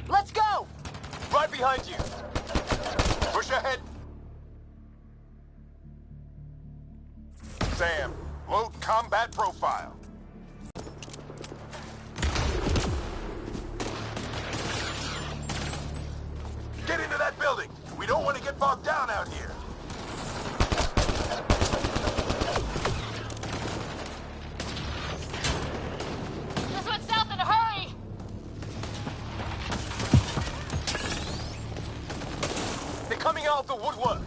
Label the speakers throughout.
Speaker 1: Let's go!
Speaker 2: Right behind you. Push ahead. Sam, load combat profile. Get into that building. We don't want to get bogged down out here.
Speaker 1: This went south in a hurry!
Speaker 2: They're coming out of the woodwork.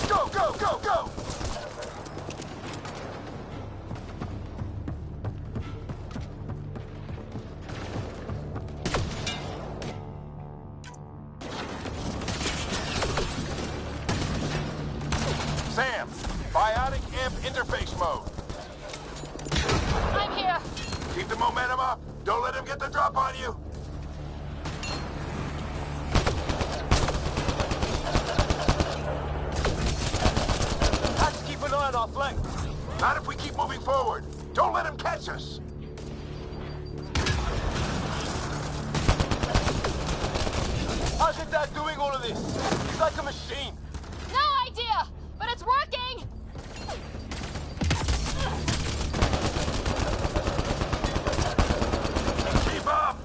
Speaker 2: Go, go, go, go! Sam, biotic amp interface mode.
Speaker 1: I'm here!
Speaker 2: Keep the momentum up. Don't let him get the drop on you. Have to keep an eye on our flank. Not if we keep moving forward. Don't let him catch us. How's your dad doing all of this? He's like a machine.
Speaker 1: No idea! But it's working!
Speaker 2: Keep up!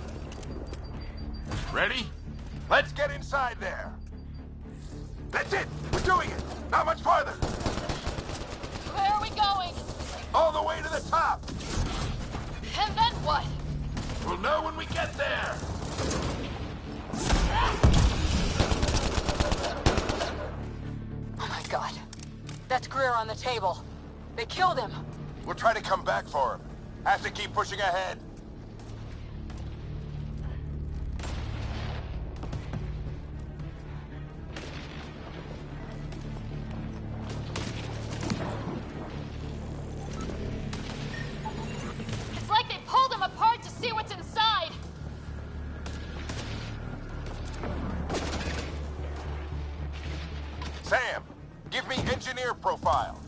Speaker 2: Ready? Let's get inside there. That's it! We're doing it! Not much farther!
Speaker 1: Where are we going?
Speaker 2: All the way to the top!
Speaker 1: And then what?
Speaker 2: We'll know when we get there!
Speaker 1: Oh my god. That's Greer on the table. They killed him.
Speaker 2: We'll try to come back for him. Have to keep pushing ahead.
Speaker 1: It's like they pulled him apart to see what's inside.
Speaker 2: Sam, give me engineer profile.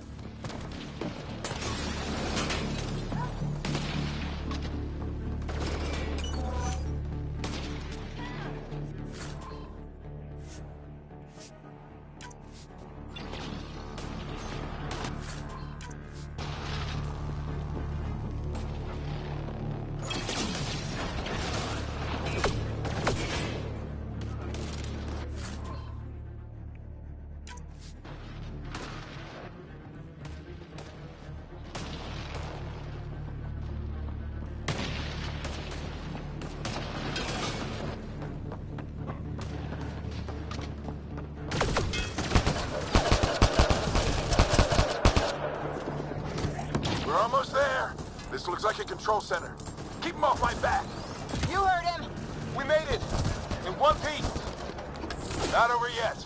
Speaker 2: We're almost there. This looks like a control center. Keep him off my back.
Speaker 1: You heard him.
Speaker 2: We made it. In one piece. Not over yet.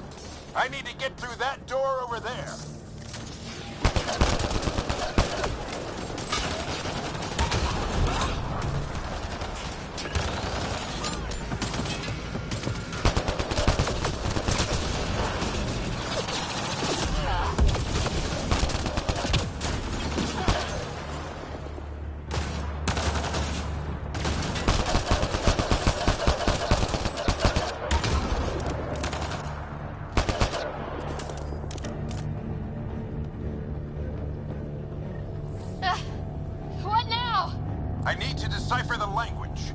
Speaker 2: I need to get through that door over there.
Speaker 1: What now?
Speaker 2: I need to decipher the language.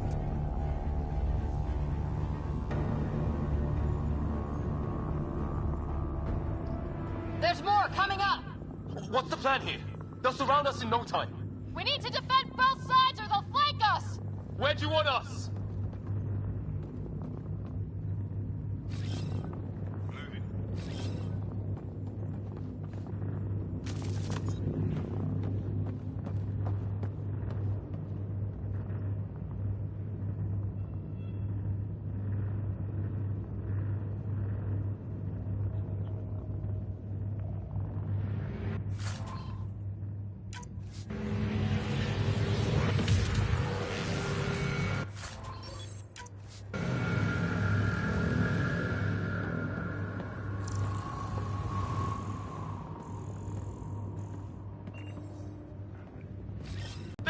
Speaker 1: There's more coming up.
Speaker 3: What's the plan here? They'll surround us in no time.
Speaker 1: We need to defend both sides or they'll flank us.
Speaker 3: Where do you want us?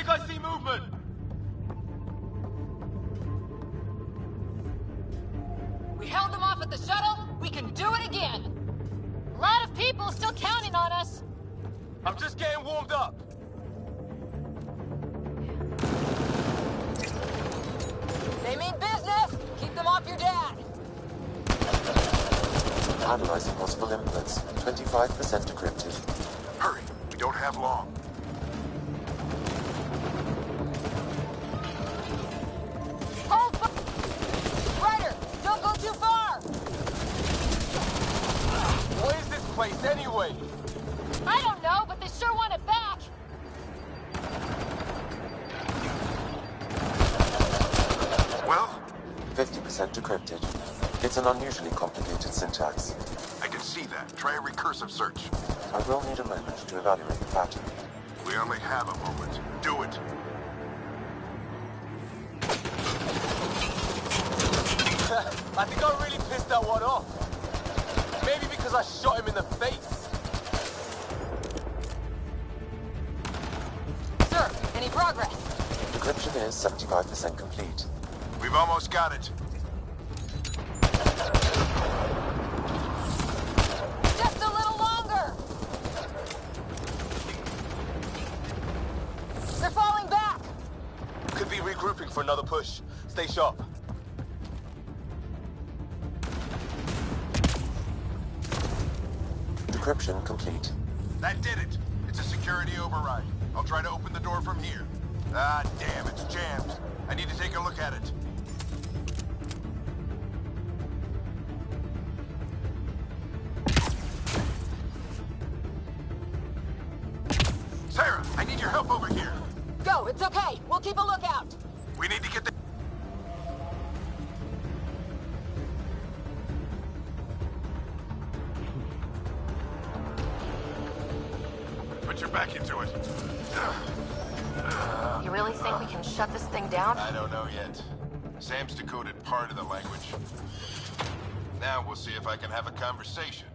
Speaker 3: think I see movement.
Speaker 1: We held them off at the shuttle. We can do it again.
Speaker 4: A lot of people still counting on us.
Speaker 3: I'm just getting warmed up.
Speaker 1: They mean business. Keep them off your dad.
Speaker 5: Analyzing possible inputs. 25% decrypted.
Speaker 2: Hurry, we don't have long.
Speaker 1: Hold Ryder, don't go too far.
Speaker 3: What is this place anyway?
Speaker 4: I don't know, but they sure want it back.
Speaker 2: Well,
Speaker 5: 50% decrypted. It's an unusually complicated syntax.
Speaker 2: I can see that. Try a recursive search.
Speaker 5: I will need a moment to evaluate the pattern.
Speaker 2: We only have a moment. Do it.
Speaker 3: I think I really pissed that one off. Maybe because I shot him in the face.
Speaker 1: Sir, any progress?
Speaker 5: Decryption is 75% complete.
Speaker 2: We've almost got it.
Speaker 1: Just a little longer. They're falling back.
Speaker 3: Could be regrouping for another push. Stay sharp.
Speaker 5: Decryption complete.
Speaker 2: That did it. It's a security override. I'll try to open the door from here. Ah, damn, it's jammed. I need to take a look at it. Sarah, I need your help over here.
Speaker 1: Go, it's okay. We'll keep a lookout.
Speaker 2: We need to get the... Put your back into it.
Speaker 4: You really think we can shut this thing down?
Speaker 2: I don't know yet. Sam's decoded part of the language. Now we'll see if I can have a conversation.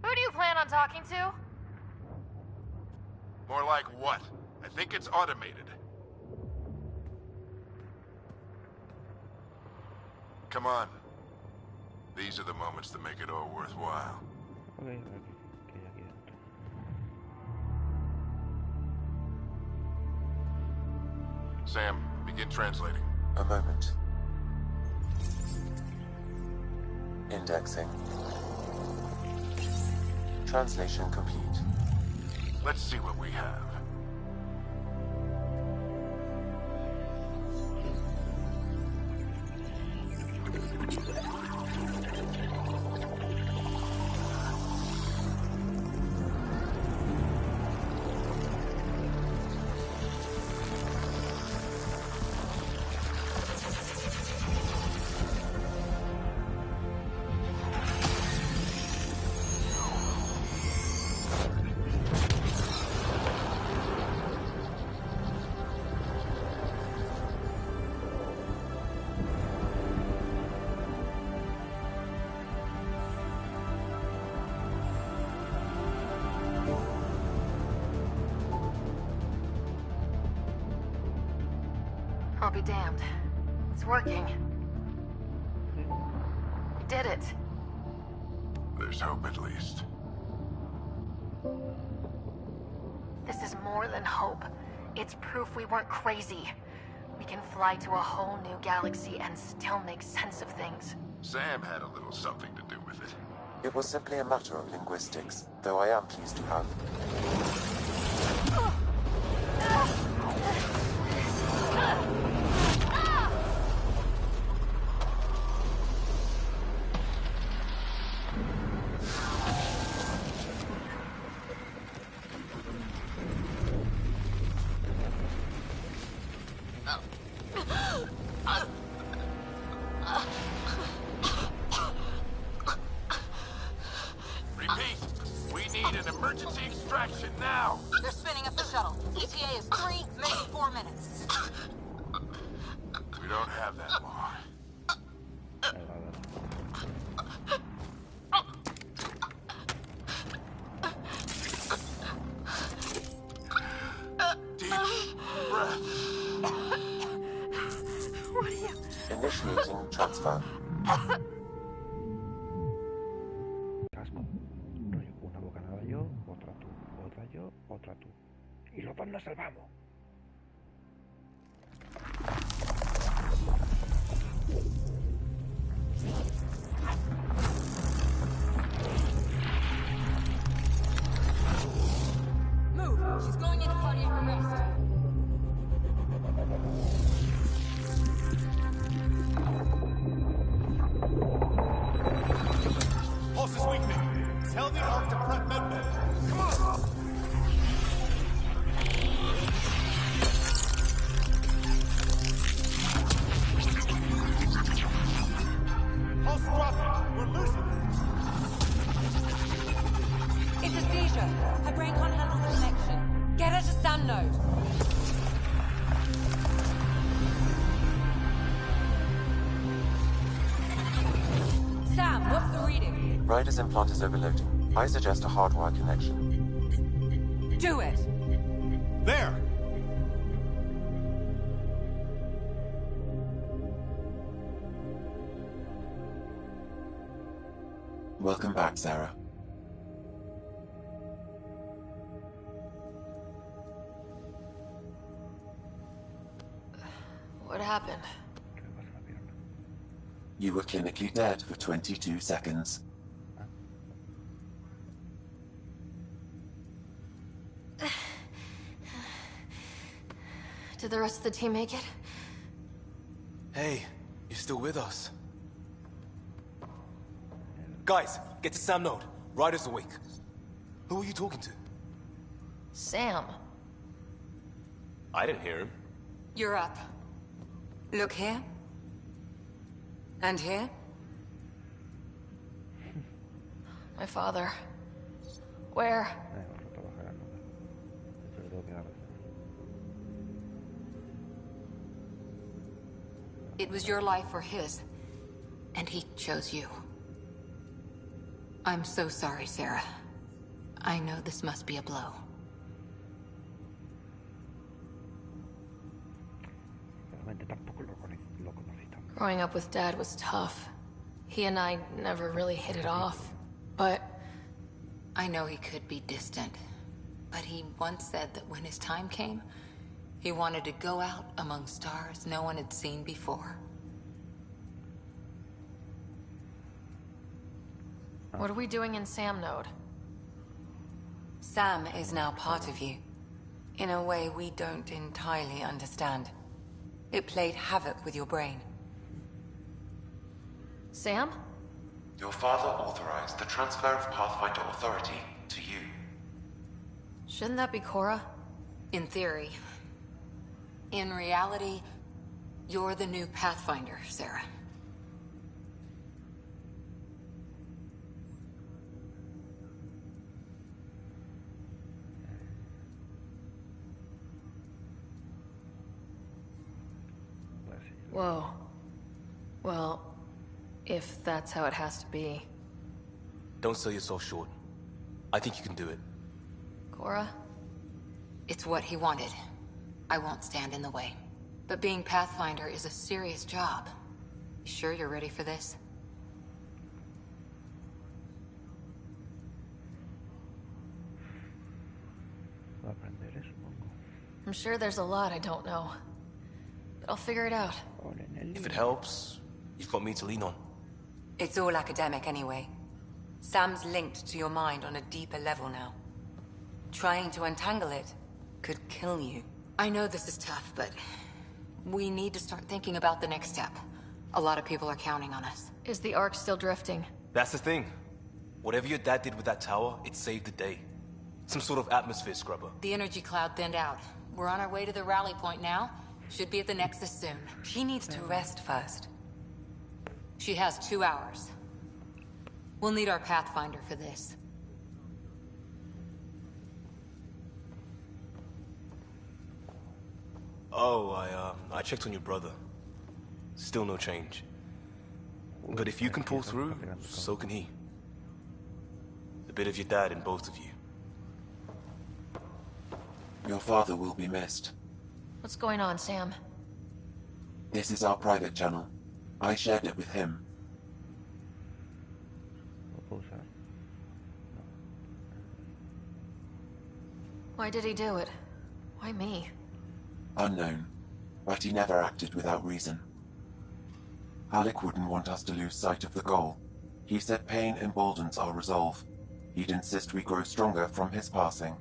Speaker 4: Who do you plan on talking to?
Speaker 2: More like what? I think it's automated. Come on. These are the moments that make it all worthwhile.
Speaker 6: Okay, ya queda.
Speaker 2: Sam, begin translating.
Speaker 5: A moment. Indexing. Translation complete.
Speaker 2: Let's see what we have.
Speaker 4: I'll be damned. It's working. We did it.
Speaker 2: There's hope at least.
Speaker 4: This is more than hope. It's proof we weren't crazy. We can fly to a whole new galaxy and still make sense of things.
Speaker 2: Sam had a little something to do with it.
Speaker 5: It was simply a matter of linguistics, though I am pleased to have.
Speaker 2: Repeat, we need an emergency extraction now.
Speaker 1: They're spinning up the shuttle. ETA is 3, maybe 4 minutes.
Speaker 2: We don't have that long.
Speaker 5: Initiating transfer.
Speaker 6: Casco. Rollo, una bocanada yo, otra tú. Otra yo, otra tú. Y los dos nos salvamos.
Speaker 1: Move! She's going into cardiac arrest.
Speaker 3: Pulse is weakening. Tell the ARC to prep medbay. Come on! Pulse dropping. We're losing it.
Speaker 1: It's a seizure. Her brain can't handle the connection. Get her to Sam node. Sam, what's the reading?
Speaker 5: Ryder's implant is overloading. I suggest a hardwire connection.
Speaker 1: Do it!
Speaker 3: There!
Speaker 5: Welcome back, Sarah.
Speaker 4: What happened?
Speaker 6: ¿Qué me pasa en la pierna?
Speaker 5: You were clinically dead for 22 seconds.
Speaker 4: Did the rest of the team make it?
Speaker 3: Hey, you're still with us. Guys, get to Sam node. Ryder's awake. Who are you talking to?
Speaker 4: Sam.
Speaker 3: I didn't hear him.
Speaker 1: You're up. Look here. And here.
Speaker 4: My father. Where?
Speaker 6: Vamos a trabajar a nada. Esto lo tengo que dar.
Speaker 1: It was your life or his. And he chose you. I'm so sorry, Sarah. I know this must be a blow.
Speaker 6: Realmente tampoco lo conocí tanto.
Speaker 4: Growing up with Dad was tough. He and I never really hit it off. But
Speaker 1: I know he could be distant. But he once said that when his time came, he wanted to go out among stars no one had seen before.
Speaker 4: what are we doing in Sam node?
Speaker 7: Sam is now part of you, in a way we don't entirely understand. It played havoc with your brain.
Speaker 4: Sam?
Speaker 5: Your father authorized the transfer of Pathfinder authority to you.
Speaker 4: Shouldn't that be Cora?
Speaker 1: In theory. In reality, you're the new Pathfinder, Sarah.
Speaker 4: Whoa. Well, if that's how it has to be.
Speaker 3: Don't sell yourself short. I think you can do it.
Speaker 4: Cora?
Speaker 1: It's what he wanted. I won't stand in the way. But being Pathfinder is a serious job. You sure you're ready for this?
Speaker 6: Lo aprenderé, supongo.
Speaker 4: I'm sure there's a lot I don't know. But I'll figure it out.
Speaker 6: Ole, en el
Speaker 3: If it
Speaker 6: libro.
Speaker 3: helps, you've got me to lean on.
Speaker 7: It's all academic anyway. Sam's linked to your mind on a deeper level now. Trying to untangle it could kill you.
Speaker 1: I know this is tough, but we need to start thinking about the next step. A lot of people are counting on us.
Speaker 4: Is the Ark still drifting?
Speaker 3: That's the thing. Whatever your dad did with that tower, it saved the day. Some sort of atmosphere scrubber.
Speaker 1: The energy cloud thinned out. We're on our way to the rally point now. Should be at the Nexus soon.
Speaker 7: She needs to rest first.
Speaker 1: She has 2 hours. We'll need our Pathfinder for this.
Speaker 3: Oh, I checked on your brother. Still no change. But if you can pull through, so can he. A bit of your dad in both of you.
Speaker 5: Your father will be missed.
Speaker 4: What's going on, Sam?
Speaker 5: This is our private channel. I shared it with him.
Speaker 6: ¿Lo puedo usar?
Speaker 4: Why did he do it? Why me?
Speaker 5: Unknown, but he never acted without reason. Alec wouldn't want us to lose sight of the goal. He said pain emboldens our resolve. He'd insist we grow stronger from his passing.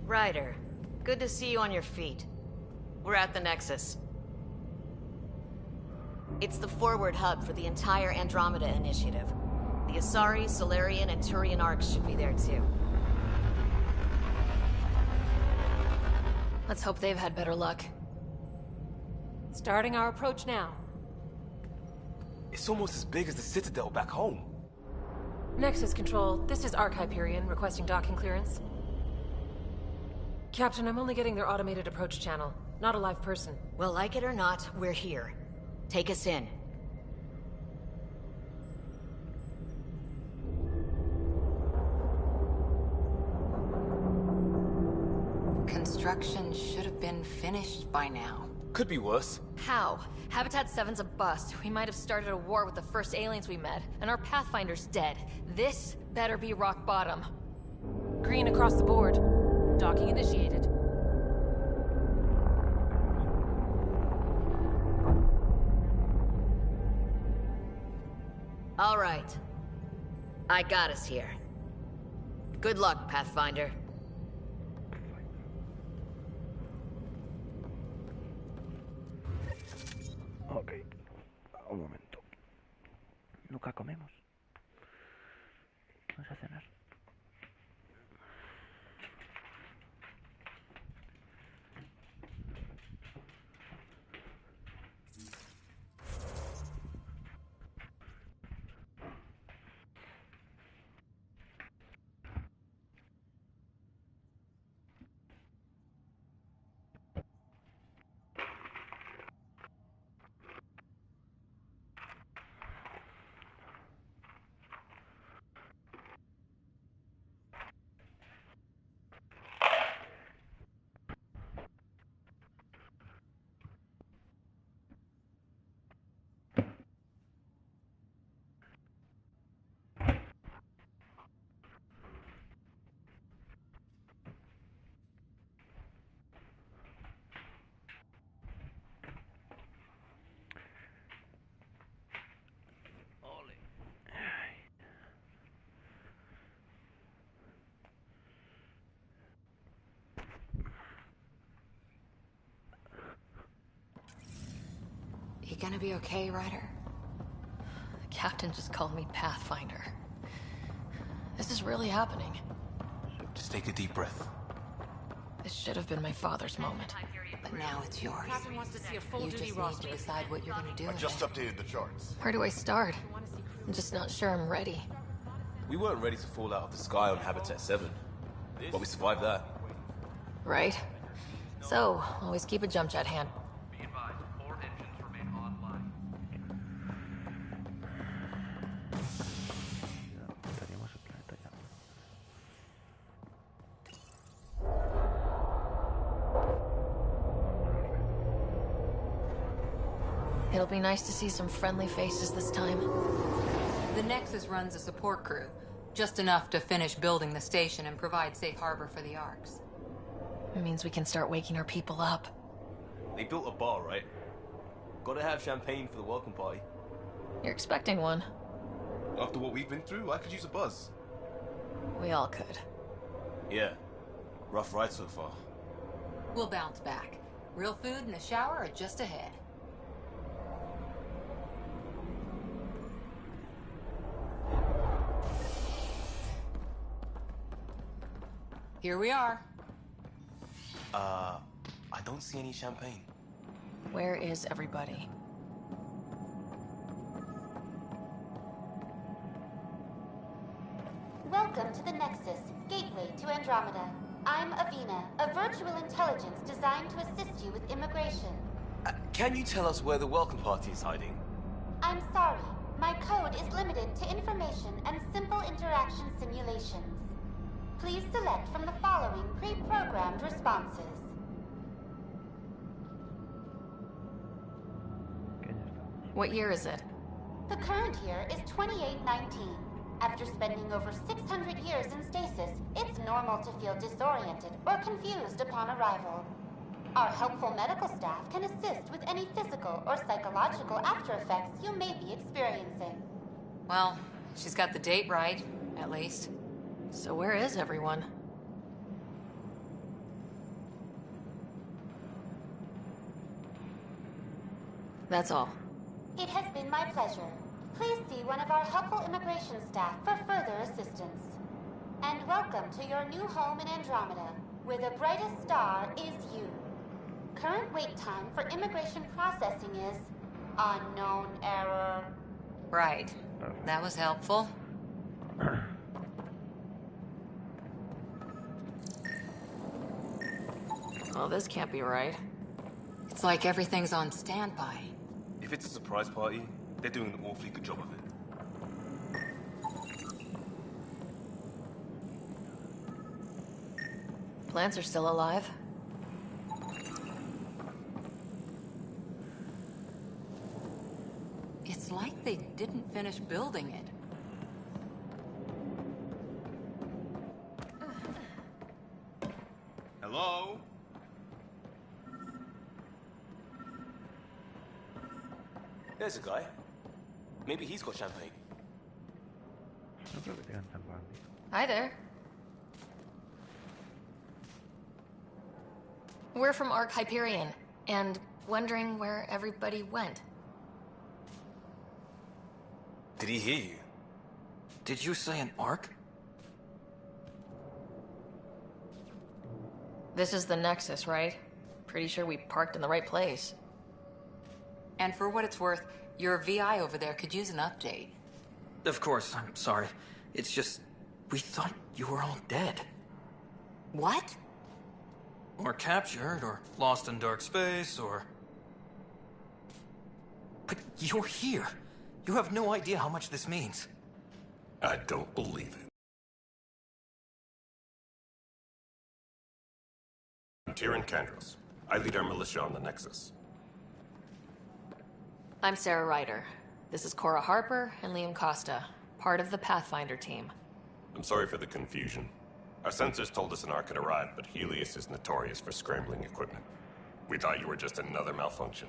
Speaker 8: Ryder, good to see you on your feet. We're at the Nexus. It's the forward hub for the entire Andromeda Initiative. The Asari, Solarian, and Turian arcs should be there too.
Speaker 4: Let's hope they've had better luck.
Speaker 9: Starting our approach now.
Speaker 3: It's almost as big as the Citadel back home.
Speaker 9: Nexus Control, this is Arc Hyperion requesting docking clearance. Captain, I'm only getting their automated approach channel, not a live person.
Speaker 8: Well, like it or not, we're here. Take us in.
Speaker 1: Construction should have been finished by now.
Speaker 3: Could be worse.
Speaker 4: How? Habitat 7's a bust. We might have started a war with the first aliens we met, and our Pathfinder's dead. This better be rock bottom.
Speaker 9: Green across the board. Docking initiated.
Speaker 8: All right. I got us here. Good luck, Pathfinder.
Speaker 6: Ok, un momento. Nunca comemos. Vamos a cenar.
Speaker 1: You gonna be okay, Ryder?
Speaker 8: The captain just called me Pathfinder. This is really happening.
Speaker 3: Just take a deep breath.
Speaker 8: This should have been my father's moment.
Speaker 1: But now it's yours.
Speaker 9: Captain wants to see a full
Speaker 1: You
Speaker 9: duty
Speaker 1: just
Speaker 9: roster.
Speaker 1: need to decide what you're gonna do.
Speaker 2: I
Speaker 1: with
Speaker 2: just
Speaker 1: it.
Speaker 2: updated the charts.
Speaker 8: Where do I start? I'm just not sure I'm ready.
Speaker 3: We weren't ready to fall out of the sky on Habitat 7, but we survived that.
Speaker 8: Right? So, always keep a jump jet hand.
Speaker 10: Be advised, 4 engines remain online.
Speaker 6: Estaríamos el planeta ya.
Speaker 8: It'll be nice to see some friendly faces this time.
Speaker 1: The Nexus runs a support crew. Just enough to finish building the station and provide safe harbor for the Arks.
Speaker 8: It means we can start waking our people up.
Speaker 3: They built a bar, right? Gotta have champagne for the welcome party.
Speaker 8: You're expecting one.
Speaker 3: After what we've been through, I could use a buzz.
Speaker 8: We all could.
Speaker 3: Yeah. Rough ride so far.
Speaker 1: We'll bounce back. Real food and a shower are just ahead. Here we are.
Speaker 3: I don't see any champagne.
Speaker 8: Where is everybody?
Speaker 11: Welcome to the Nexus, gateway to Andromeda. I'm Avina, a virtual intelligence designed to assist you with immigration.
Speaker 3: Can you tell us where the welcome party is hiding?
Speaker 11: I'm sorry, my code is limited to information and simple interaction simulations. Please select from the following pre-programmed responses.
Speaker 8: What year is it?
Speaker 11: The current year is 2819. After spending over 600 years in stasis, it's normal to feel disoriented or confused upon arrival. Our helpful medical staff can assist with any physical or psychological after effects you may be experiencing.
Speaker 1: Well, she's got the date right, at least.
Speaker 8: So where is everyone? That's all.
Speaker 11: It has been my pleasure. Please see one of our helpful immigration staff for further assistance. And welcome to your new home in Andromeda, where the brightest star is you. Current wait time for immigration processing is unknown error.
Speaker 1: Right. That was helpful.
Speaker 8: Well, this can't be right.
Speaker 1: It's like everything's on standby.
Speaker 3: If it's a surprise party, they're doing an awfully good job of it.
Speaker 8: Plants are still alive.
Speaker 1: It's like they didn't finish building it.
Speaker 3: Hello? There's a guy. Maybe he's got champagne.
Speaker 6: No creo que tengan champán.
Speaker 8: Hi there. We're from Ark Hyperion, and wondering where everybody went.
Speaker 3: Did he hear you?
Speaker 12: Did you say an arc?
Speaker 8: This is the Nexus, right? Pretty sure we parked in the right place.
Speaker 1: And for what it's worth, your VI over there could use an update.
Speaker 12: Of course, I'm sorry. It's just, we thought you were all dead.
Speaker 1: What?
Speaker 12: Or captured, or lost in dark space, or... But you're here. You have no idea how much this means.
Speaker 13: I don't believe it. I'm Tyrion Kandros. I lead our militia on the Nexus.
Speaker 8: I'm Sarah Ryder. This is Cora Harper and Liam Costa, part of the Pathfinder team.
Speaker 13: I'm sorry for the confusion. Our sensors told us an arc had arrived, but Helios is notorious for scrambling equipment. We thought you were just another malfunction.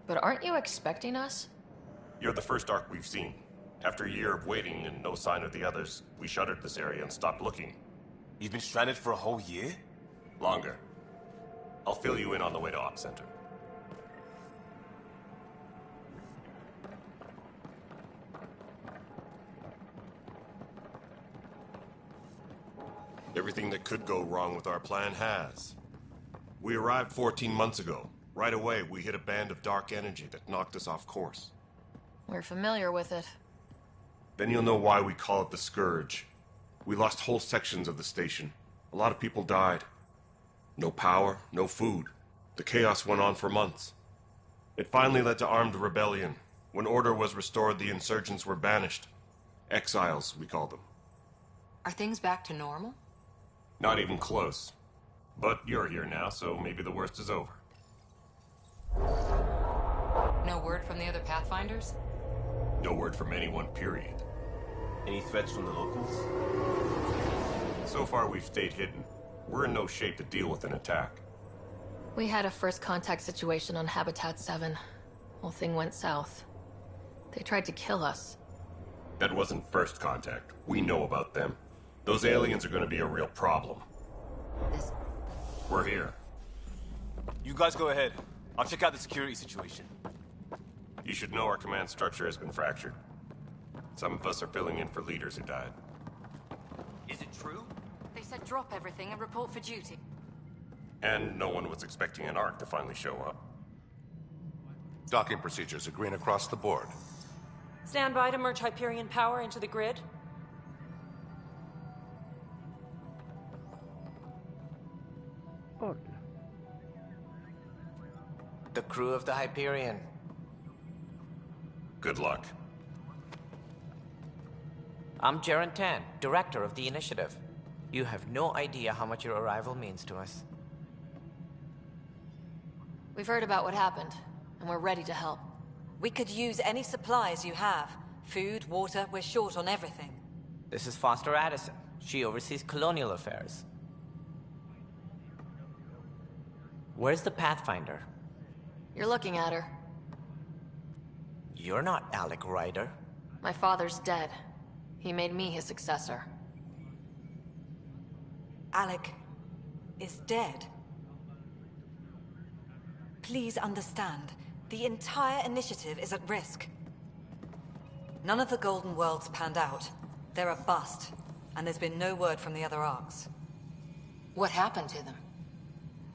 Speaker 8: But aren't you expecting us?
Speaker 13: You're the first arc we've seen. After a year of waiting and no sign of the others, we shuttered this area and stopped looking.
Speaker 3: You've been stranded for a whole year?
Speaker 13: Longer. I'll fill you in on the way to Op Center. Everything that could go wrong with our plan has. We arrived 14 months ago. Right away, we hit a band of dark energy that knocked us off course.
Speaker 8: We're familiar with it.
Speaker 13: Then you'll know why we call it the Scourge. We lost whole sections of the station. A lot of people died. No power, no food. The chaos went on for months. It finally led to armed rebellion. When order was restored, the insurgents were banished. Exiles, we call them.
Speaker 1: Are things back to normal?
Speaker 13: Not even close. But you're here now, so maybe the worst is over.
Speaker 1: No word from the other Pathfinders?
Speaker 13: No word from anyone, period.
Speaker 3: Any threats from the locals?
Speaker 13: So far, we've stayed hidden. We're in no shape to deal with an attack.
Speaker 9: We had a first contact situation on Habitat 7. Whole thing went south. They tried to kill us.
Speaker 13: That wasn't first contact. We know about them. Those aliens are going to be a real problem. We're here.
Speaker 3: You guys go ahead. I'll check out the security situation.
Speaker 13: You should know our command structure has been fractured. Some of us are filling in for leaders who died.
Speaker 14: Is it true?
Speaker 4: They said drop everything and report for duty.
Speaker 13: And no one was expecting an Ark to finally show up.
Speaker 2: Docking procedures are green across the board.
Speaker 9: Stand by to merge Hyperion power into the grid.
Speaker 6: Hola.
Speaker 14: The crew of the Hyperion.
Speaker 13: Good luck.
Speaker 14: I'm Jaren Tan, director of the initiative. You have no idea how much your arrival means to us.
Speaker 8: We've heard about what happened, and we're ready to help.
Speaker 7: We could use any supplies you have. Food, water, we're short on everything.
Speaker 14: This is Foster Addison. She oversees colonial affairs. Where's the Pathfinder?
Speaker 8: You're looking at her.
Speaker 14: You're not Alec Ryder.
Speaker 8: My father's dead. He made me his successor.
Speaker 7: Alec is dead. Please understand, the entire initiative is at risk. None of the Golden Worlds panned out. They're a bust, and there's been no word from the other arcs.
Speaker 1: What happened to them?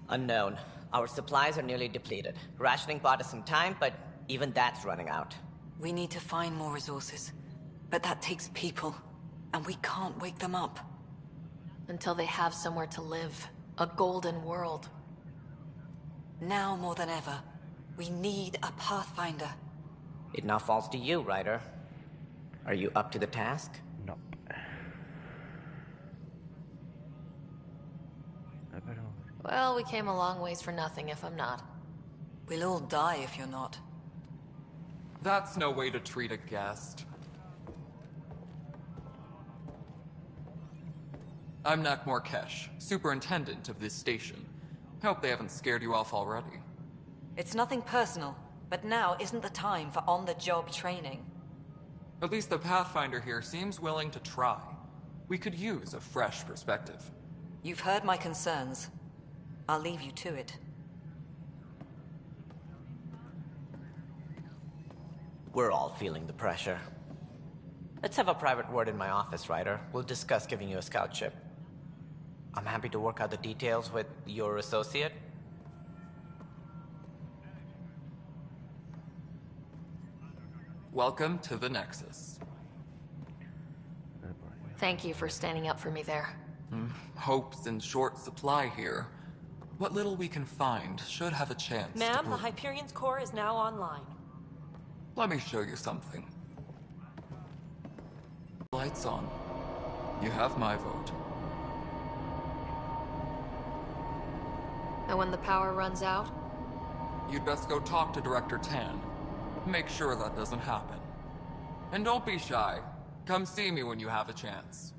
Speaker 14: Unknown. Our supplies are nearly depleted. Rationing bought us some time, but even that's running out.
Speaker 7: We need to find more resources, but that takes people, and we can't wake them up.
Speaker 8: Until they have somewhere to live. A golden world.
Speaker 7: Now more than ever, we need a Pathfinder.
Speaker 14: It now falls to you, Ryder. Are you up to the task?
Speaker 6: No.
Speaker 8: Well, we came a long ways for nothing if I'm not.
Speaker 7: We'll all die if you're not.
Speaker 15: That's no way to treat a guest. I'm Nak Morkesh, superintendent of this station. Hope they haven't scared you off already.
Speaker 7: It's nothing personal, but now isn't the time for on-the-job training.
Speaker 15: At least the Pathfinder here seems willing to try. We could use a fresh perspective.
Speaker 7: You've heard my concerns. I'll leave you to it.
Speaker 14: We're all feeling the pressure. Let's have a private word in my office, Ryder. We'll discuss giving you a scout ship. I'm happy to work out the details with your associate.
Speaker 15: Welcome to the Nexus.
Speaker 8: Thank you for standing up for me there.
Speaker 15: Hope's in short supply here. What little we can find should have a chance
Speaker 9: Ma'am,
Speaker 15: to
Speaker 9: the Hyperion's core is now online.
Speaker 15: Let me show you something. Lights on. You have my vote.
Speaker 8: And when the power runs out?
Speaker 15: You'd best go talk to Director Tan. Make sure that doesn't happen. And don't be shy. Come see me when you have a chance.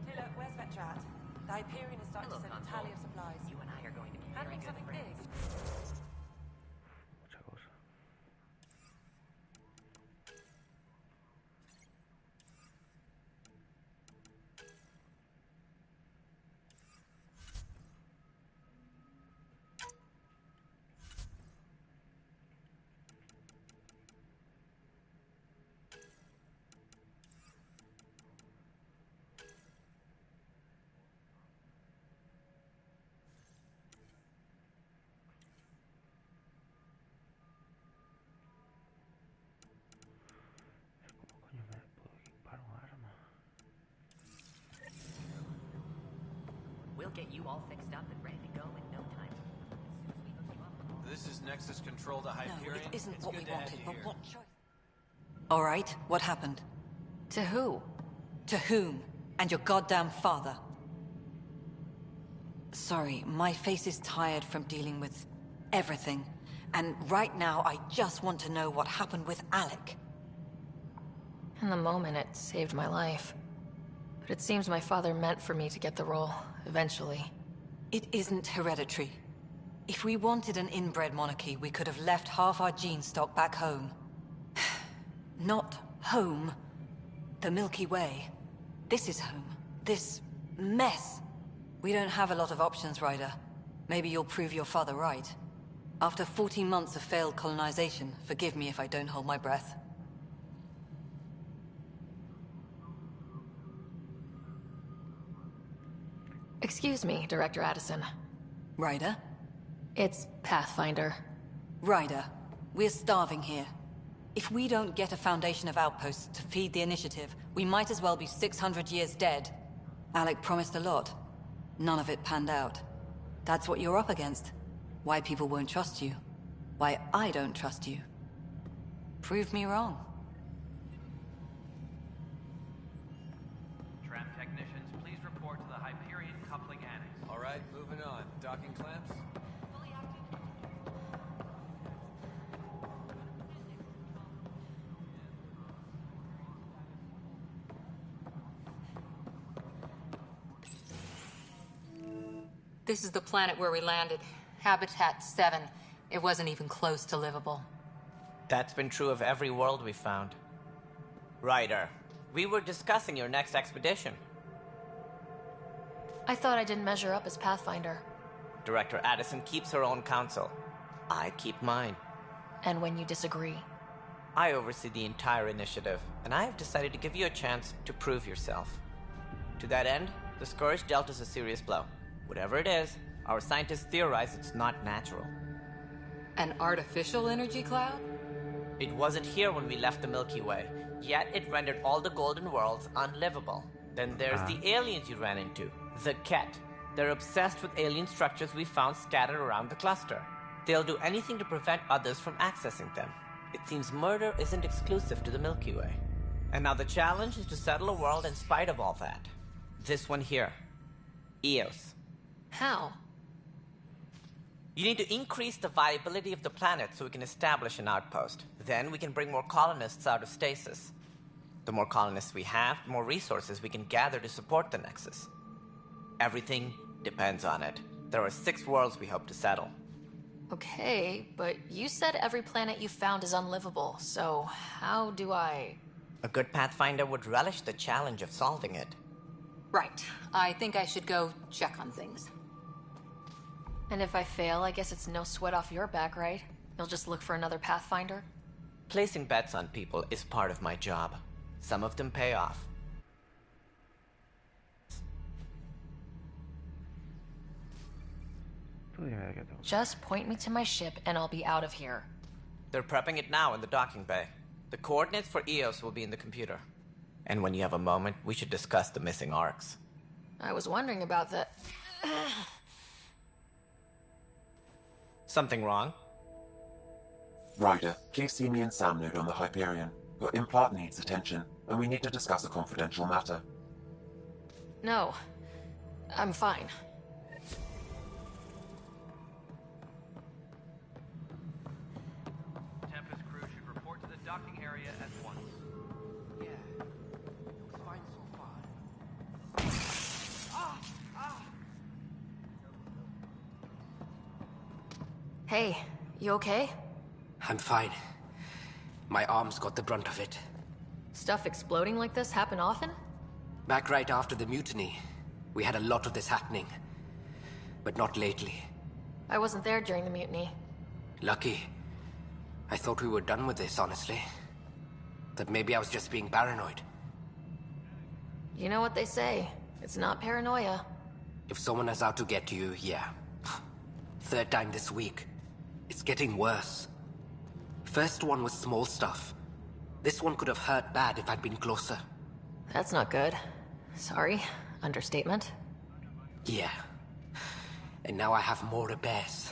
Speaker 9: Taylor, where's Vetra at? The Hyperion is starting to send a tally of supplies. You and I are going to be handling something big.
Speaker 14: get you all fixed up and ready to go in no time.
Speaker 16: This is Nexus Control to Hyperion.
Speaker 7: No, it isn't
Speaker 16: It's
Speaker 7: what we
Speaker 16: good to have
Speaker 7: wanted,
Speaker 16: you
Speaker 7: but
Speaker 16: here.
Speaker 7: what choice? All right, what happened?
Speaker 9: To who?
Speaker 7: To whom? And your goddamn father. Sorry, my face is tired from dealing with everything. And right now, I just want to know what happened with Alec.
Speaker 9: In the moment, it saved my life. But it seems my father meant for me to get the role, eventually.
Speaker 7: It isn't hereditary. If we wanted an inbred monarchy, we could have left half our gene stock back home. Not home. The Milky Way. This is home. This mess. We don't have a lot of options, Ryder. Maybe you'll prove your father right. After 14 months of failed colonization, forgive me if I don't hold my breath.
Speaker 9: Excuse me, Director Addison.
Speaker 7: Ryder?
Speaker 9: It's Pathfinder.
Speaker 7: Ryder, we're starving here. If we don't get a foundation of outposts to feed the initiative, we might as well be 600 years dead. Alec promised a lot. None of it panned out. That's what you're up against. Why people won't trust you. Why I don't trust you. Prove me wrong.
Speaker 10: Tram technicians, please report to the Hyperion coupling annex.
Speaker 16: All right, moving on. Docking clamps?
Speaker 1: This is the planet where we landed. Habitat 7. It wasn't even close to livable.
Speaker 14: That's been true of every world we've found. Ryder, we were discussing your next expedition.
Speaker 9: I thought I didn't measure up as Pathfinder.
Speaker 14: Director Addison keeps her own counsel. I keep mine.
Speaker 9: And when you disagree?
Speaker 14: I oversee the entire initiative, and I have decided to give you a chance to prove yourself. To that end, the Scourge dealt us a serious blow. Whatever it is, our scientists theorize it's not natural.
Speaker 1: An artificial energy cloud?
Speaker 14: It wasn't here when we left the Milky Way, yet it rendered all the golden worlds unlivable. Then there's the aliens you ran into, the Ket. They're obsessed with alien structures we found scattered around the cluster. They'll do anything to prevent others from accessing them. It seems murder isn't exclusive to the Milky Way. And now the challenge is to settle a world in spite of all that. This one here. Eos.
Speaker 9: How?
Speaker 14: You need to increase the viability of the planet so we can establish an outpost. Then we can bring more colonists out of stasis. The more colonists we have, the more resources we can gather to support the Nexus. Everything depends on it. There are 6 worlds we hope to settle.
Speaker 9: Okay, but you said every planet you found is unlivable, so how do I...
Speaker 14: A good Pathfinder would relish the challenge of solving it.
Speaker 1: Right. I think I should go check on things.
Speaker 9: And if I fail, I guess it's no sweat off your back, right? You'll just look for another Pathfinder?
Speaker 14: Placing bets on people is part of my job. Some of them pay off.
Speaker 9: Just point me to my ship and I'll be out of here.
Speaker 14: They're prepping it now in the docking bay. The coordinates for Eos will be in the computer. And when you have a moment, we should discuss the missing arcs.
Speaker 9: I was wondering about that.
Speaker 14: Something wrong?
Speaker 5: Ryder, please see me and Sam node on the Hyperion. Your implant needs attention, and we need to discuss a confidential matter.
Speaker 9: No. I'm fine.
Speaker 10: Tempest crew should report to the docking area at once.
Speaker 16: Yeah. Looks fine so far.
Speaker 9: Hey, you okay?
Speaker 17: I'm fine. My arms got the brunt of it.
Speaker 9: Stuff exploding like this happen often?
Speaker 17: Back right after the mutiny, we had a lot of this happening. But not lately.
Speaker 9: I wasn't there during the mutiny.
Speaker 17: Lucky. I thought we were done with this, honestly. That maybe I was just being paranoid.
Speaker 9: You know what they say. It's not paranoia.
Speaker 17: If someone is out to get you, yeah. 3rd time this week. It's getting worse. First one was small stuff. This one could have hurt bad if I'd been closer.
Speaker 9: That's not good. Sorry. Understatement.
Speaker 17: Yeah. and now I have more repairs.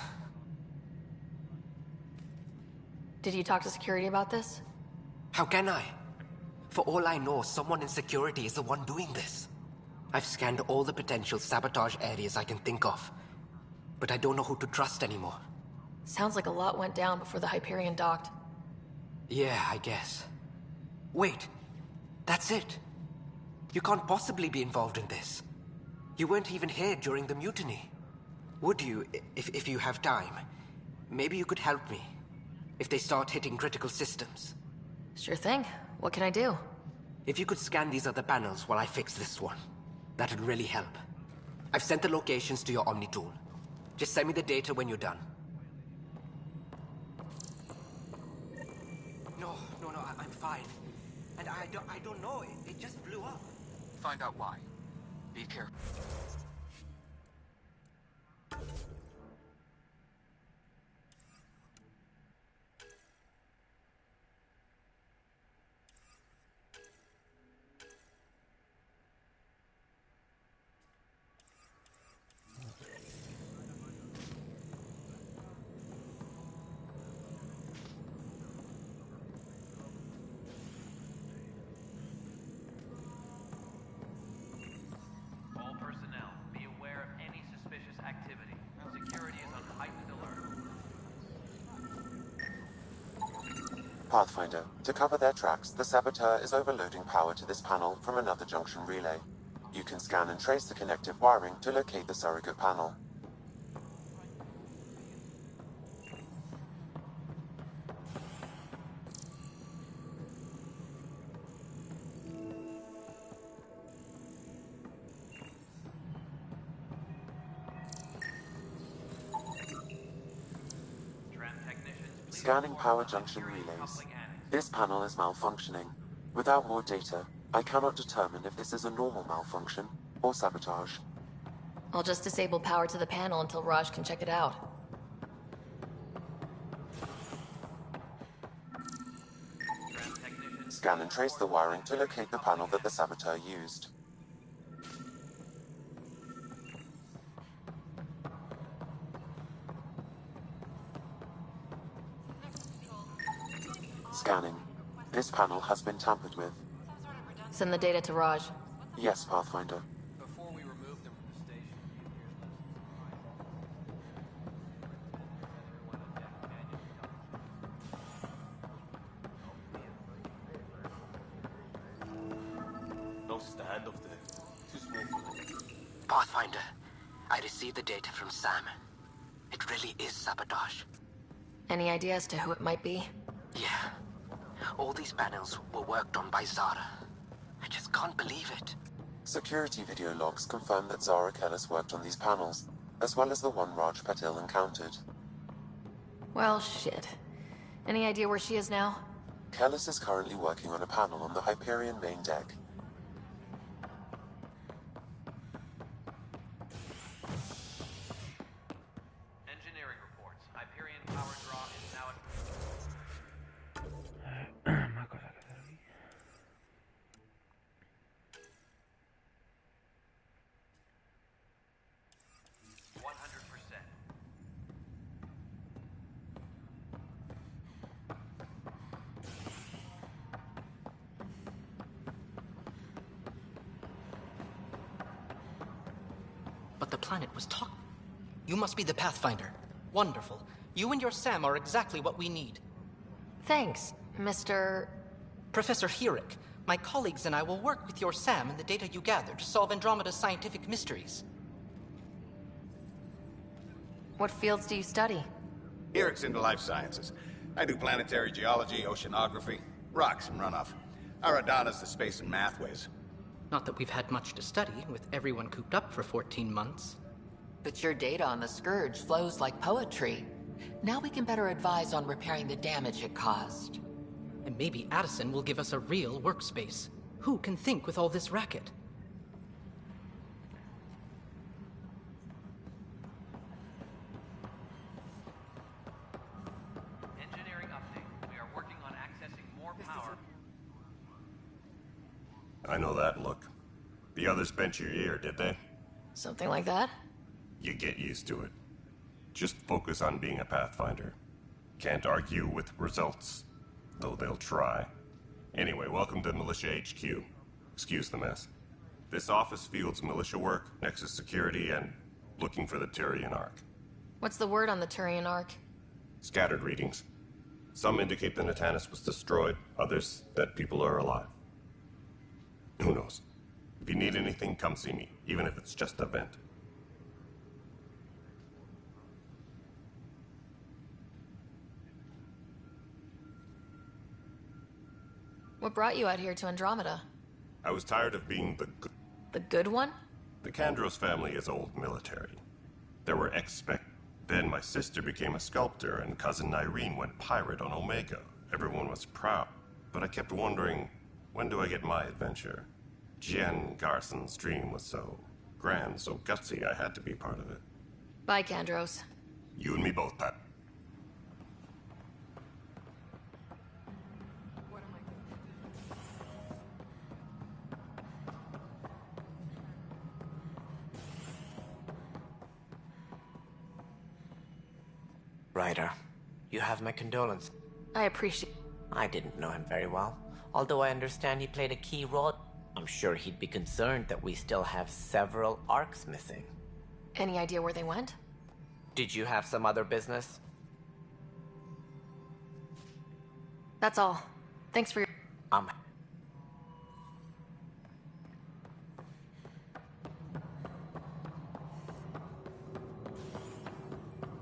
Speaker 9: Did you talk to security about this?
Speaker 17: How can I? For all I know, someone in security is the one doing this. I've scanned all the potential sabotage areas I can think of, but I don't know who to trust anymore.
Speaker 9: Sounds like a lot went down before the Hyperion docked.
Speaker 17: Yeah, I guess. Wait, that's it. You can't possibly be involved in this. You weren't even here during the mutiny. Would you, if you have time? Maybe you could help me, if they start hitting critical systems.
Speaker 9: Sure thing. What can I do?
Speaker 17: If you could scan these other panels while I fix this one, that'd really help. I've sent the locations to your Omni tool. Just send me the data when you're done. No, I'm fine. And I don't know, it just blew up.
Speaker 15: Find out why. Be careful.
Speaker 10: All personnel, be aware of any suspicious activity. Security is on heightened alert.
Speaker 5: Pathfinder, to cover their tracks, the saboteur is overloading power to this panel from another junction relay. You can scan and trace the connective wiring to locate the surrogate panel. Scanning power junction relays. This panel is malfunctioning. Without more data, I cannot determine if this is a normal malfunction or sabotage.
Speaker 9: I'll just disable power to the panel until Raj can check it out.
Speaker 5: Scan and trace the wiring to locate the panel that the saboteur used. Scanning. This panel has been tampered with.
Speaker 9: Send the data to Raj.
Speaker 5: Yes, Pathfinder.
Speaker 16: Before we remove them from the station,
Speaker 3: No standoff there. Too small for them.
Speaker 17: Pathfinder, I received the data from Sam. It really is sabotage.
Speaker 9: Any idea as to who it might be?
Speaker 17: Yeah. All these panels were worked on by Zara. I just can't believe it.
Speaker 5: Security video logs confirm that Zara Kellis worked on these panels, as well as the one Raj Patil encountered.
Speaker 9: Well, shit. Any idea where she is now?
Speaker 5: Kellis is currently working on a panel on the Hyperion main deck.
Speaker 10: Engineering reports. Hyperion power draw is now at...
Speaker 6: Más cosas que hacer aquí.
Speaker 18: But the planet was talking. You must be the Pathfinder. Wonderful. You and your Sam are exactly what we need.
Speaker 9: Thanks, Mr.
Speaker 18: Professor Herrick, my colleagues and I will work with your Sam and the data you gather to solve Andromeda's scientific mysteries.
Speaker 9: What fields do you study?
Speaker 19: Herrick's into life sciences. I do planetary geology, oceanography, rocks and runoff. Aradana's the space and math whiz.
Speaker 18: Not that we've had much to study, with everyone cooped up for 14 months.
Speaker 1: But your data on the Scourge flows like poetry. Now we can better advise on repairing the damage it caused.
Speaker 18: And maybe Addison will give us a real workspace. Who can think with all this racket?
Speaker 10: Engineering update. We are working on accessing more power.
Speaker 13: I know that look. The others bent your ear, did they?
Speaker 9: Something like that?
Speaker 13: You get used to it. Just focus on being a Pathfinder. Can't argue with results, though they'll try. Anyway, welcome to Militia HQ. Excuse the mess. This office fields militia work, Nexus security, and looking for the Turian Ark.
Speaker 9: What's the word on the Turian Ark?
Speaker 13: Scattered readings. Some indicate the Natanus was destroyed, others that people are alive. Who knows? If you need anything, come see me, even if it's just a vent.
Speaker 9: What brought you out here to Andromeda?
Speaker 13: I was tired of being
Speaker 9: The good one?
Speaker 13: The Kandros family is old military. There were Then my sister became a sculptor, and cousin Irene went pirate on Omega. Everyone was proud. But I kept wondering, when do I get my adventure? Jen Garson's dream was so grand, so gutsy, I had to be part of it.
Speaker 9: Bye, Kandros.
Speaker 13: You and me both, Pat.
Speaker 14: Ryder, you have my condolence.
Speaker 9: I appreciate...
Speaker 14: I didn't know him very well. Although I understand he played a key role, I'm sure he'd be concerned that we still have several arcs missing.
Speaker 9: Any idea where they went?
Speaker 14: Did you have some other business?
Speaker 9: That's all. Thanks for your...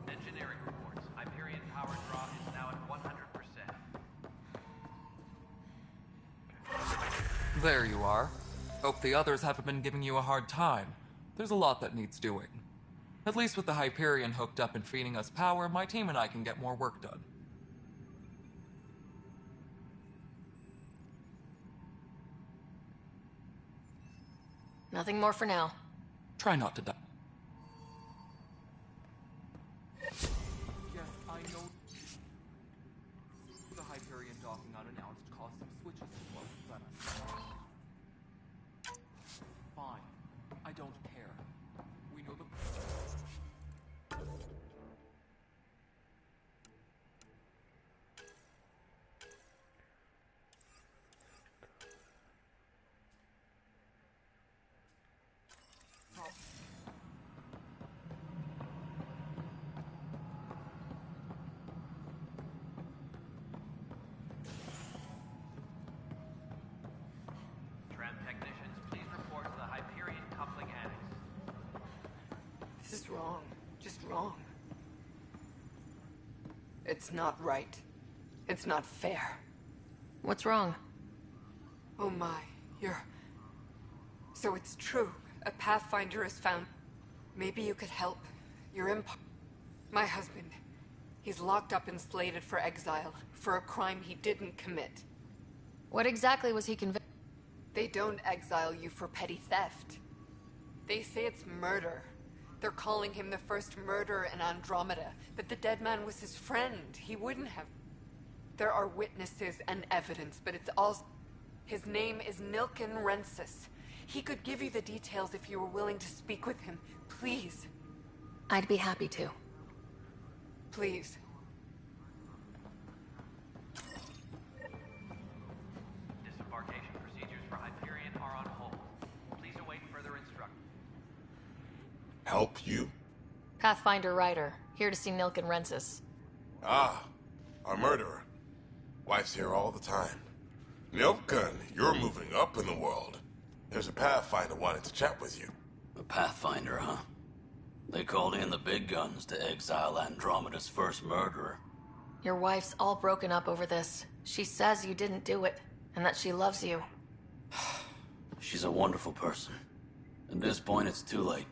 Speaker 10: Engineering reports. Hyperion power draw is now at 100%.
Speaker 15: There you are. Hope the others haven't been giving you a hard time. There's a lot that needs doing. At least with the Hyperion hooked up and feeding us power, my team and I can get more work done.
Speaker 9: Nothing more for now.
Speaker 15: Try not to die. Yes, I know the Hyperion docking unannounced caused some switches to float, but... Fine. I don't care. We know the...
Speaker 10: Technicians, please report to the Hyperion coupling annex.
Speaker 20: This is wrong. Just wrong. It's not right. It's not fair.
Speaker 9: What's wrong?
Speaker 20: Oh my, So it's true. A Pathfinder is found. Maybe you could help. My husband. He's locked up and slated for exile for a crime he didn't commit.
Speaker 9: What exactly was he convicted?
Speaker 20: They don't exile you for petty theft. They say it's murder. They're calling him the first murderer in Andromeda, but the dead man was his friend. He wouldn't have... There are witnesses and evidence, but it's all... His name is Nilken Rensis. He could give you the details if you were willing to speak with him. Please.
Speaker 9: I'd be happy to.
Speaker 20: Please.
Speaker 10: Disembarkation procedures for Hyperion are on hold. Please await further instructions.
Speaker 2: Help you?
Speaker 9: Pathfinder Ryder, here to see Nilken Rensis.
Speaker 2: Ah, a murderer. Wife's here all the time. Nilken, you're moving up in the world. There's a Pathfinder wanting to chat with you.
Speaker 21: A Pathfinder, huh? They called in the big guns to exile Andromeda's first murderer.
Speaker 9: Your wife's all broken up over this. She says you didn't do it, and that she loves you.
Speaker 21: She's a wonderful person. At this point, it's too late.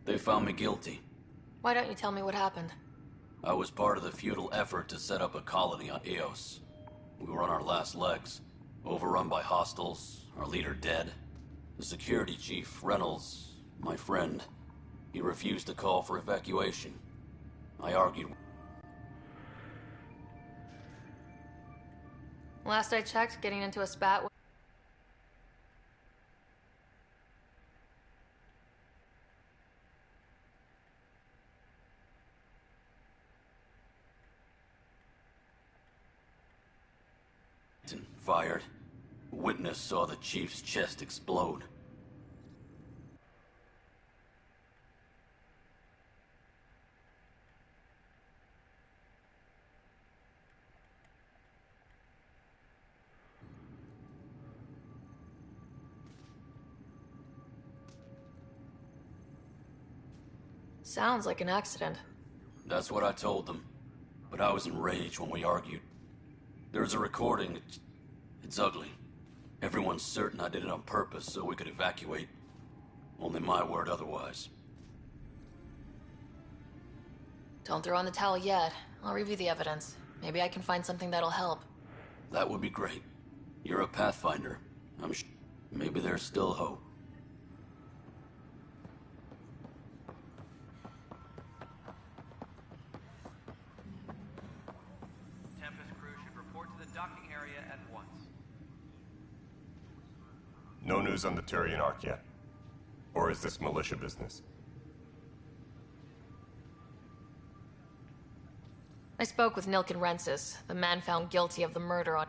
Speaker 21: They found me guilty.
Speaker 9: Why don't you tell me what happened?
Speaker 21: I was part of the futile effort to set up a colony on Eos. We were on our last legs, overrun by hostiles, our leader dead. The security chief, Reynolds, my friend, he refused to call for evacuation. I argued.
Speaker 9: Last I checked, getting into a spat with...
Speaker 21: Fired. Witness saw the chief's chest explode.
Speaker 9: Sounds like an accident.
Speaker 21: That's what I told them. But I was enraged when we argued. There's a recording. It's ugly. Everyone's certain I did it on purpose so we could evacuate. Only my word otherwise.
Speaker 9: Don't throw in the towel yet. I'll review the evidence. Maybe I can find something that'll help.
Speaker 21: That would be great. You're a Pathfinder. Maybe there's still hope.
Speaker 10: Docking area at once.
Speaker 13: No news on the Turian Ark yet? Or is this militia business?
Speaker 9: I spoke with Nilken Rensis, the man found guilty of the murder on...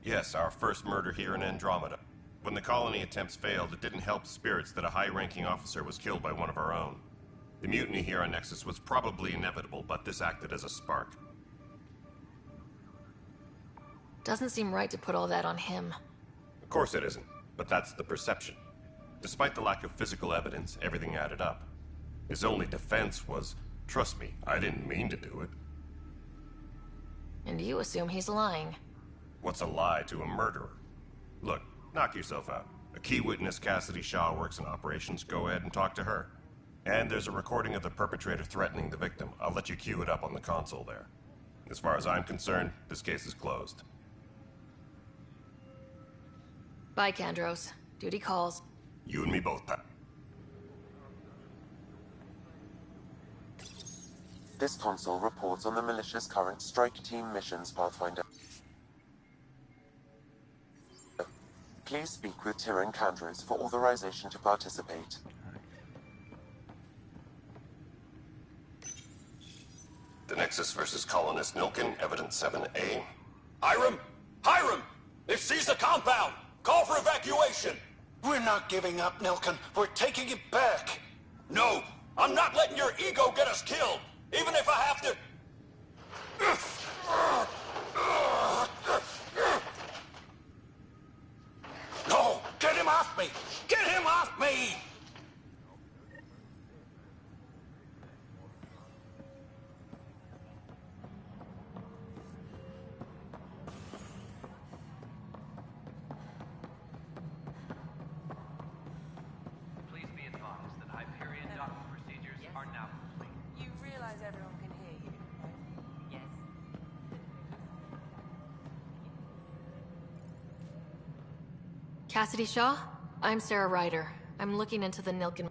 Speaker 13: Yes, our first murder here in Andromeda. When the colony attempts failed, it didn't help spirits that a high-ranking officer was killed by one of our own. The mutiny here on Nexus was probably inevitable, but this acted as a spark.
Speaker 9: Doesn't seem right to put all that on him.
Speaker 13: Of course it isn't, but that's the perception. Despite the lack of physical evidence, everything added up. His only defense was, trust me, I didn't mean to do it.
Speaker 9: And you assume he's lying.
Speaker 13: What's a lie to a murderer? Look, knock yourself out. A key witness, Cassidy Shaw, works in operations. Go ahead and talk to her. And there's a recording of the perpetrator threatening the victim. I'll let you cue it up on the console there. As far as I'm concerned, this case is closed.
Speaker 9: Bye, Kandros. Duty calls.
Speaker 13: You and me both, Pat.
Speaker 5: This console reports on the militia's current strike team missions, Pathfinder. Please speak with Tyrion Kandros for authorization to participate.
Speaker 13: The Nexus versus Colonist Nilken, Evidence 7A.
Speaker 11: Hiram! Hiram! They've seized the compound! Call for evacuation!
Speaker 22: We're not giving up, Nilken. We're taking it back.
Speaker 11: No! I'm not letting your ego get us killed! Even if I have to...
Speaker 22: No! Get him off me! Get him off me!
Speaker 10: Please be advised that Hyperion docking procedures are now complete.
Speaker 23: You realize everyone can hear you, right? Yes.
Speaker 9: Cassidy Shaw? I'm Sarah Ryder. I'm looking into the Nilken...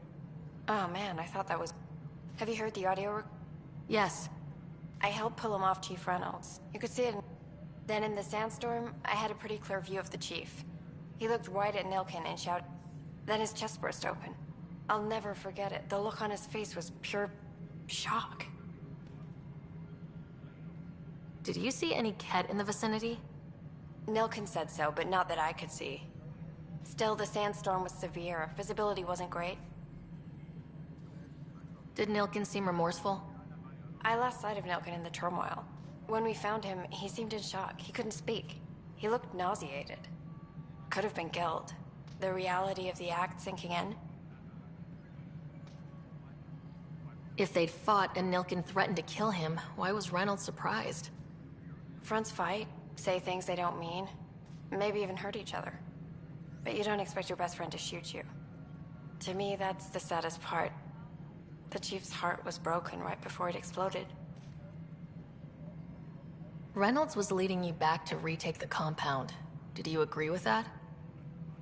Speaker 23: Oh man, I thought that was... Have you heard the audio
Speaker 9: Yes.
Speaker 23: I helped pull him off Chief Reynolds. You could see it. Then in the sandstorm, I had a pretty clear view of the chief. He looked right at Nilken and shouted. Then his chest burst open. I'll never forget it. The look on his face was pure shock.
Speaker 9: Did you see any Ket in the vicinity?
Speaker 23: Nilken said so, but not that I could see. Still, the sandstorm was severe. Visibility wasn't great.
Speaker 9: Did Nilken seem remorseful?
Speaker 23: I lost sight of Nilken in the turmoil. When we found him, he seemed in shock. He couldn't speak. He looked nauseated. Could have been guilt. The reality of the act sinking in.
Speaker 9: If they'd fought and Nilken threatened to kill him, why was Reynolds surprised?
Speaker 23: Fronts fight, say things they don't mean, maybe even hurt each other. But you don't expect your best friend to shoot you. To me, that's the saddest part. The chief's heart was broken right before it exploded.
Speaker 9: Reynolds was leading you back to retake the compound. Did you agree with that?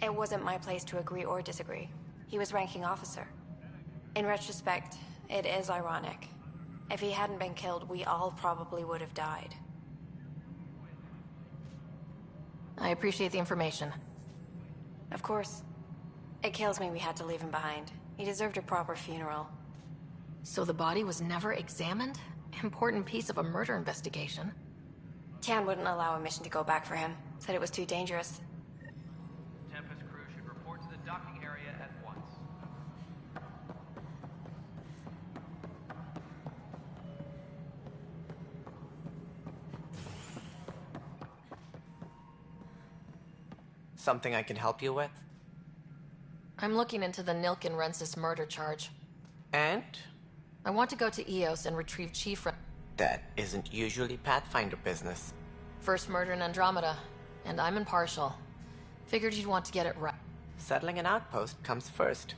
Speaker 23: It wasn't my place to agree or disagree. He was ranking officer. In retrospect, it is ironic. If he hadn't been killed, we all probably would have died.
Speaker 9: I appreciate the information.
Speaker 23: Of course. It kills me we had to leave him behind. He deserved a proper funeral.
Speaker 9: So the body was never examined? Important piece of a murder investigation.
Speaker 23: Tan wouldn't allow a mission to go back for him. Said it was too dangerous.
Speaker 10: Tempest crew should report to the docking area at once.
Speaker 14: Something I can help you with?
Speaker 9: I'm looking into the Nilkin Rensis murder charge.
Speaker 14: And?
Speaker 9: I want to go to Eos and retrieve Chief
Speaker 14: That isn't usually Pathfinder business.
Speaker 9: First murder in Andromeda, and I'm impartial. Figured you'd want to get it right.
Speaker 14: Settling an outpost comes first.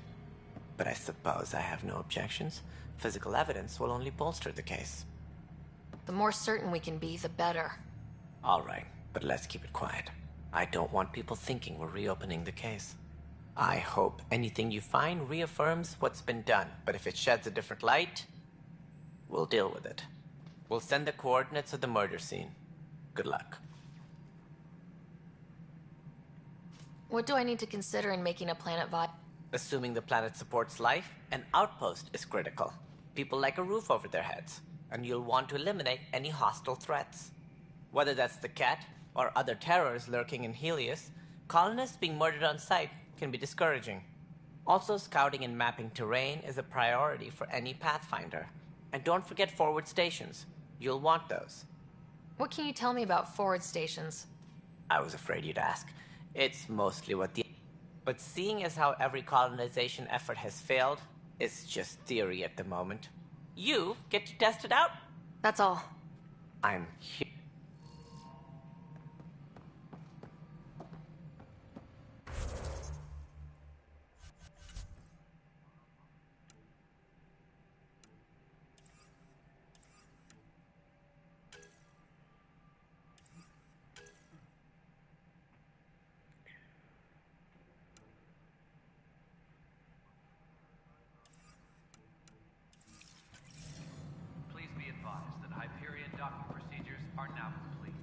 Speaker 14: But I suppose I have no objections. Physical evidence will only bolster the case.
Speaker 9: The more certain we can be, the better.
Speaker 14: All right, but let's keep it quiet. I don't want people thinking we're reopening the case. I hope anything you find reaffirms what's been done, but if it sheds a different light, we'll deal with it. We'll send the coordinates of the murder scene. Good luck.
Speaker 9: What do I need to consider in making a planet viable?
Speaker 14: Assuming the planet supports life, an outpost is critical. People like a roof over their heads, and you'll want to eliminate any hostile threats. Whether that's the cat, or other terrors lurking in Helios, colonists being murdered on sight can be discouraging. Also, scouting and mapping terrain is a priority for any Pathfinder. And don't forget forward stations. You'll want those.
Speaker 9: What can you tell me about forward stations?
Speaker 14: I was afraid you'd ask. It's mostly what the... But seeing as how every colonization effort has failed, it's just theory at the moment. You get to test it out.
Speaker 9: That's all.
Speaker 14: I'm here.
Speaker 10: Please be advised that Hyperion docking procedures are now complete.